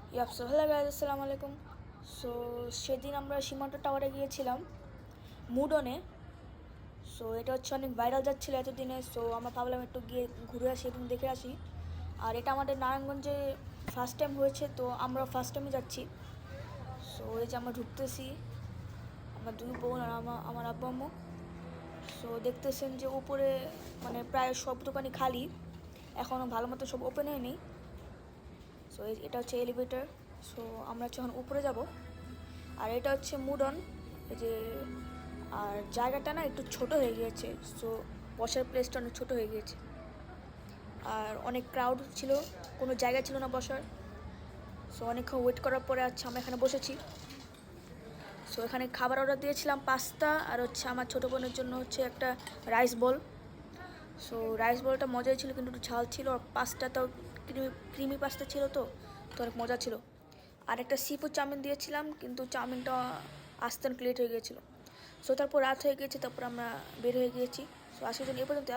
So hello guys, আসসালামু আলাইকুম। So সেদিন আমরা সীমান্ত টাওয়ারে গিয়েছিলাম মুডনে। সো এটা হচ্ছে অনেক ভাইরাল যাচ্ছিলো এতদিনে। সো আমরা ভাবলাম একটু গিয়ে ঘুরে আসি এবং দেখে আসি। আর এটা আমাদের নারায়ণগঞ্জে ফার্স্ট টাইম হয়েছে, তো আমরা ফার্স্ট টাইমে যাচ্ছি। সো এই যে আমরা ঢুকতেছি, আমার দুই বোন আর আমার আব্বু আম্মু। সো দেখতেছেন যে উপরে মানে প্রায় সব দোকানই খালি, এখনও ভালো মতো সব ওপেন হয়নি। সো এটা হচ্ছে এলিভেটর। সো আমরা যখন উপরে যাব, আর এটা হচ্ছে মুডন। এই যে আর জায়গাটা না একটু ছোট হয়ে গিয়েছে, সো বসার প্লেসটা অনেক ছোট হয়ে গিয়েছে। আর অনেক ক্রাউড ছিল, কোনো জায়গা ছিল না বসার। সো অনেকক্ষণ ওয়েট করার পরে আমরা এখানে বসেছি। সো এখানে খাবার অর্ডার দিয়েছিলাম, পাস্তা আর হচ্ছে আমার ছোটো বোনের জন্য হচ্ছে একটা রাইস বল। সো রাইস বলটা মজাই ছিল, কিন্তু একটু ঝাল ছিল। আর পাস্তাটাও ক্রিমি পাস্তা ছিল, তো অনেক মজা ছিল। আর একটা সিফুড চাউমিন দিয়েছিলাম, কিন্তু চাউমিনটা আসতে লেট হয়ে গিয়েছিলো। সো তারপর রাত হয়ে গিয়েছে, তারপর আমরা বের হয়ে গিয়েছি। সো আজকের জন্য এ পর্যন্ত।